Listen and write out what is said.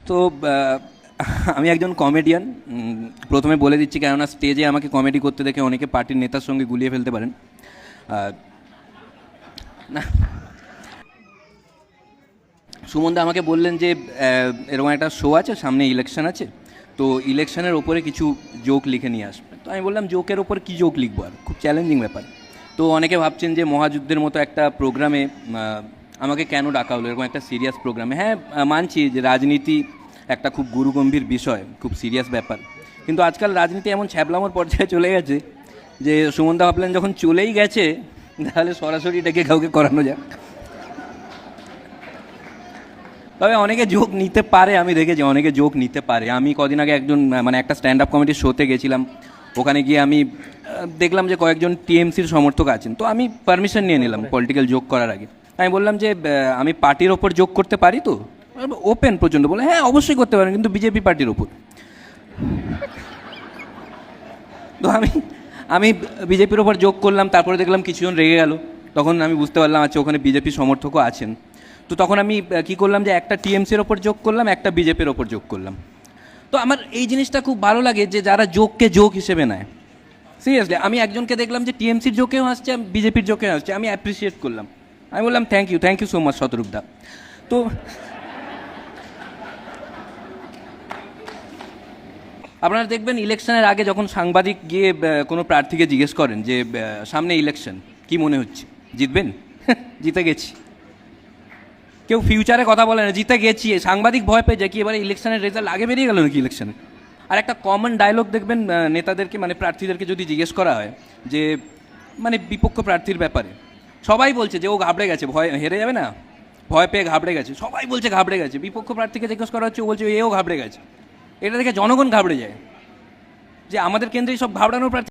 তো আমি একজন কমেডিয়ান। প্রথমে বলে দিচ্ছি, কেননা স্টেজে আমাকে কমেডি করতে দেখে অনেকে পার্টির নেতার সঙ্গে গুলিয়ে ফেলতে পারেন। না, সুমনদা আমাকে বললেন যে এরকম একটা শো আছে, সামনে ইলেকশন আছে, তো ইলেকশনের ওপরে কিছু জোক লিখে নিয়ে আসবে। তো আমি বললাম, জোকের ওপর কী জোক লিখবো, আর খুব চ্যালেঞ্জিং ব্যাপার। তো অনেকে ভাবছেন যে মহাযুদ্ধের মতো একটা প্রোগ্রামে আমাকে কেন ডাকা হলো, এরকম একটা সিরিয়াস প্রোগ্রামে। হ্যাঁ, মানছি যে রাজনীতি একটা খুব গুরুগম্ভীর বিষয়, খুব সিরিয়াস ব্যাপার, কিন্তু আজকাল রাজনীতি এমন ছ্যাবলামোর পর্যায়ে চলে গেছে যে সুমনদা ভাবলেন যখন চলেই গেছে তাহলে সরাসরি ডেকে কাউকে করানো যাক। তবে অনেকে জোক নিতে পারে, আমি দেখেছি অনেকে জোক নিতে পারে। আমি কদিন আগে একজন মানে একটা স্ট্যান্ড আপ কমেডির শোতে গেছিলাম। ওখানে গিয়ে আমি দেখলাম যে কয়েকজন টিএমসির সমর্থক আছেন, তো আমি পারমিশন নিয়ে নিলাম পলিটিক্যাল জোক করার আগে। আমি বললাম যে আমি পার্টির ওপর জোক করতে পারি তো, ওপেন প্রচণ্ড। বলে হ্যাঁ অবশ্যই করতে পারেন, কিন্তু বিজেপি পার্টির ওপর। তো আমি আমি বিজেপির ওপর জোক করলাম, তারপরে দেখলাম কিছুজন রেগে গেল। তখন আমি বুঝতে পারলাম আচ্ছা ওখানে বিজেপি সমর্থকও আছেন। তো তখন আমি কী করলাম, যে একটা টিএমসির ওপর যোগ করলাম, একটা বিজেপির ওপর যোগ করলাম। তো আমার এই জিনিসটা খুব ভালো লাগে যে যারা জোককে জোক হিসেবে নেয়। সিরিয়াসলি আমি একজনকে দেখলাম যে টিএমসির জোকেও হাসছে, বিজেপির জোকেও হাসছে, আমি অ্যাপ্রিসিয়েট করলাম। আমি বললাম থ্যাংক ইউ সো মাচ শতরূপদা। তো আপনারা দেখবেন ইলেকশনের আগে যখন সাংবাদিক গিয়ে কোনো প্রার্থীকে জিজ্ঞেস করেন যে সামনে ইলেকশন, কি মনে হচ্ছে, জিতবেন? জিতে গেছি। কেউ ফিউচারে কথা বলে না, জিতে গেছি। সাংবাদিক ভয় পেয়ে যায় কি এবারে ইলেকশনের রেজাল্ট আগে বেরিয়ে গেল নাকি ইলেকশনে। আর একটা কমন ডায়লগ দেখবেন নেতাদেরকে, মানে প্রার্থীদেরকে যদি জিজ্ঞেস করা হয় যে মানে বিপক্ষ প্রার্থীর ব্যাপারে, সবাই বলছে যে ও ঘাবড়ে গেছে, ভয় হেরে যাবে না, ভয় পেয়ে ঘাবড়ে গেছে, সবাই বলছে ঘাবড়ে গেছে। বিপক্ষ প্রার্থীকে জিজ্ঞেস করা হচ্ছে, ও বলছে এও ঘাবড়ে গেছে। এটা দেখে জনগণ ঘাবড়ে যায় যে আমাদের কেন্দ্রে সব ঘাবড়ানোর প্রার্থী।